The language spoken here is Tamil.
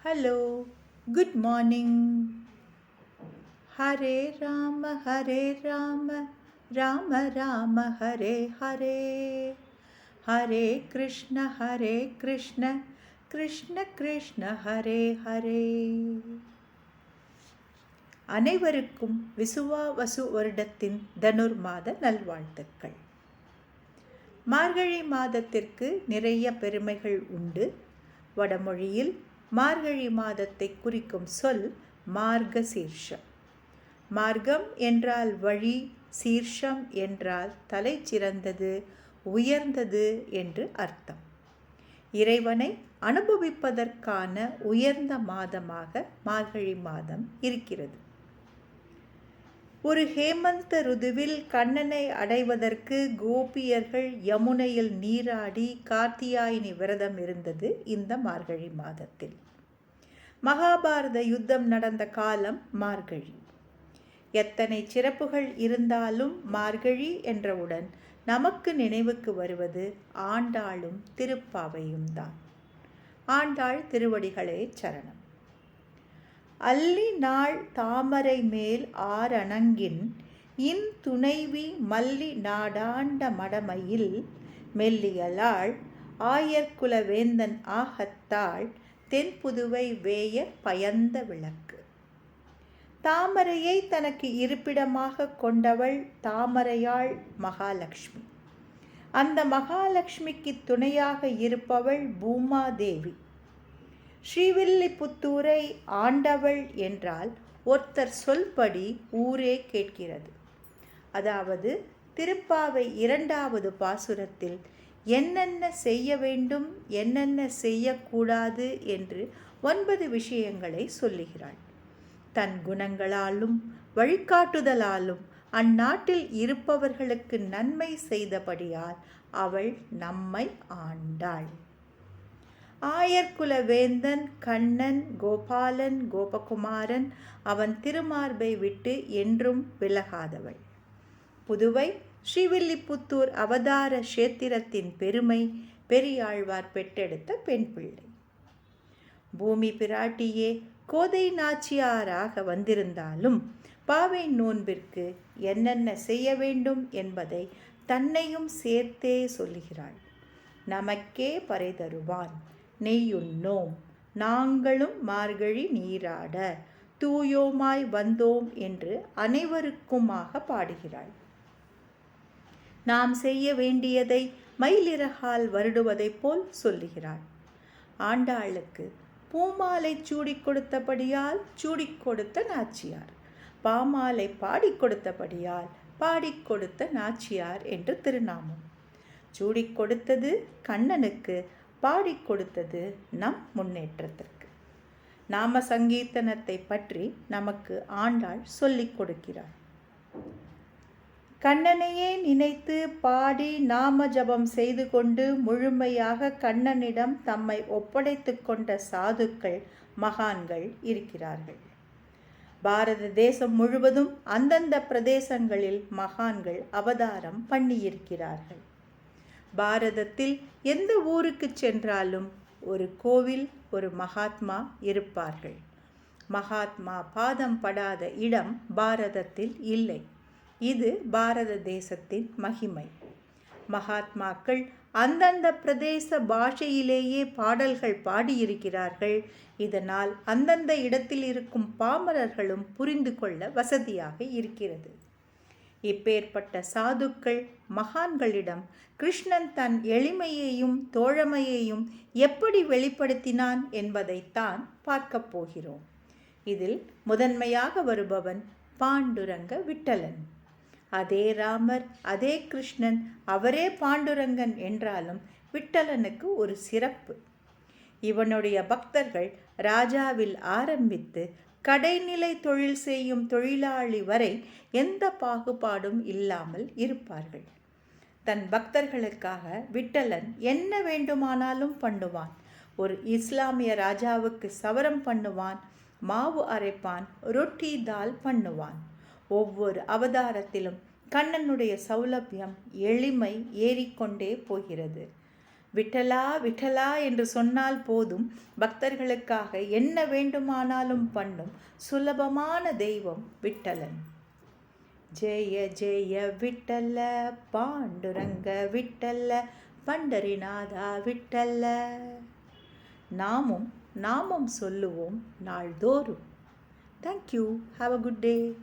Hello, good morning. Hare Rama, Rama Rama, Hare Hare. Hare Krishna, Krishna Krishna, Hare Hare. அனைவருக்கும் விசுவாவசு வருடத்தின் தனுர் மாத நல்வாழ்த்துக்கள். மார்கழி மாதத்திற்கு நிறைய பெருமைகள் உண்டு. வடமொழியில் மார்கழி மாதத்தை குறிக்கும் சொல் மார்கசீர்ஷம். மார்க்கம் என்றால் வழி, சீர்ஷம் என்றால் தலை சிறந்தது, உயர்ந்தது என்று அர்த்தம். இறைவனை அனுபவிப்பதற்கான உயர்ந்த மாதமாக மார்கழி மாதம் இருக்கிறது. ஒரு ஹேமந்த ருதுவில் கண்ணனை அடைவதற்கு கோபியர்கள் யமுனையில் நீராடி கார்த்தியாயினி விரதம் இருந்தது இந்த மார்கழி மாதத்தில். மகாபாரத யுத்தம் நடந்த காலம் மார்கழி. எத்தனை சிறப்புகள் இருந்தாலும் மார்கழி என்றவுடன் நமக்கு நினைவுக்கு வருவது ஆண்டாளும் திருப்பாவையும் தான். ஆண்டாள் திருவடிகளே சரணம். அல்லி நாள் தாமரை மேல் ஆரணங்கின் இன் துணைவி மல்லி நாடாண்ட மடமையில் மெல்லியலாள் ஆயர்குல வேந்தன் ஆகத்தாள் தென்புதுவை வேய பயந்த விளக்கு. தாமரையை தனக்கு இருப்பிடமாக கொண்டவள் தாமரையாள் மகாலட்சுமி. அந்த மகாலட்சுமிக்கு துணையாக இருப்பவள் பூமாதேவி. ஸ்ரீவில்லிபுத்தூரை ஆண்டவள் என்றால் ஒருத்தர் சொல்படி ஊரே கேட்கிறது. அதாவது திருப்பாவை 2வது பாசுரத்தில் என்னென்ன செய்ய வேண்டும், என்னென்ன செய்யக்கூடாது என்று 9 விஷயங்களை சொல்லுகிறாள். தன் குணங்களாலும் வழிகாட்டுதலாலும் அந்நாட்டில் இருப்பவர்களுக்கு நன்மை செய்தபடியால் அவள் நம்மை ஆண்டாள். ஆயர்குல வேந்தன் கண்ணன், கோபாலன், கோபகுமாரன் அவன் திருமார்பை விட்டு என்றும் விலகாதவள். புதுவை ஸ்ரீவில்லிபுத்தூர் அவதார கஷேத்திரத்தின் பெருமை பெரியாழ்வார் பெற்றெடுத்த பெண் பிள்ளை. பூமி பிராட்டியே கோதை நாச்சியாராக வந்திருந்தாலும் பாவை நோன்பிற்கு என்னென்ன செய்ய வேண்டும் என்பதை தன்னையும் சேர்த்தே சொல்லுகிறாள். நமக்கே பறை தருவான் நெய்யுண்ணோம், நாங்களும் மார்கழி நீராட தூயோமாய் வந்தோம் என்று அனைவருக்குமாக பாடுகிறாள். நாம் செய்ய வேண்டியதை மயிலிறகால் வருடுவதைப் போல் சொல்லுகிறாள். ஆண்டாளுக்கு பூமாலை சூடிக் கொடுத்தபடியால் சூடிக் கொடுத்த நாச்சியார், பாமாலை பாடிக் கொடுத்தபடியால் பாடிக் கொடுத்த நாச்சியார் என்று திருநாமம். சூடிக் கொடுத்தது கண்ணனுக்கு, பாடிக் கொடுத்தது நம் முன்னேற்றத்திற்கு. நாம சங்கீர்த்தனத்தை பற்றி நமக்கு ஆண்டாள் சொல்லிக் கொடுக்கிறார். கண்ணனையே நினைத்து பாடி நாம ஜபம் செய்து கொண்டு முழுமையாக கண்ணனிடம் தம்மை ஒப்படைத்து கொண்ட சாதுக்கள், மகான்கள் இருக்கிறார்கள். பாரத தேசம் முழுவதும் அந்தந்த பிரதேசங்களில் மகான்கள் அவதாரம் பண்ணியிருக்கிறார்கள். பாரதத்தில் எந்த ஊருக்கு சென்றாலும் ஒரு கோவில், ஒரு மகாத்மா இருப்பார்கள். மகாத்மா பாதம் படாத இடம் பாரதத்தில் இல்லை. இது பாரத தேசத்தின் மகிமை. மகாத்மாக்கள் அந்தந்த பிரதேச பாஷையிலேயே பாடல்கள் பாடியிருக்கிறார்கள். இதனால் அந்தந்த இடத்தில் இருக்கும் பாமரர்களும் புரிந்து கொள்ள வசதியாக இருக்கிறது. இப்பேற்பட்ட சாதுக்கள், மகான்களிடம் கிருஷ்ணன் தன் எளிமையையும் தோழமையையும் எப்படி வெளிப்படுத்தினான் என்பதைத்தான் பார்க்கப் போகிறோம். இதில் முதன்மையாக வருபவன் பாண்டுரங்க விட்டலன். அதே ராமர், அதே கிருஷ்ணன், அவரே பாண்டுரங்கன் என்றாலும் விட்டலனுக்கு ஒரு சிறப்பு. இவனுடைய பக்தர்கள் ராஜாவில் ஆரம்பித்து கடைநிலை தொழில் செய்யும் தொழிலாளி வரை எந்த பாகுபாடும் இல்லாமல் இருப்பார்கள். தன் பக்தர்களுக்காக விட்டலன் என்ன வேண்டுமானாலும் பண்ணுவான். ஒரு இஸ்லாமிய ராஜாவுக்கு சவரம் பண்ணுவான், மாவு அரைப்பான், ரொட்டி தால் பண்ணுவான். ஒவ்வொரு அவதாரத்திலும் கண்ணனுடைய சௌலபியம், எளிமை ஏறிக்கொண்டே போகிறது. விட்டலா விட்டலா என்று சொன்னால் போதும், பக்தர்களுக்காக என்ன வேண்டுமானாலும் பண்ணும் சுலபமான தெய்வம் விட்டலன். ஜெய ஜெய விட்டல பாண்டுரங்க விட்டல பண்டரிநாதா விட்டல. நாமும் சொல்லுவோம் நாள்தோறும். Thank you. Have a good day.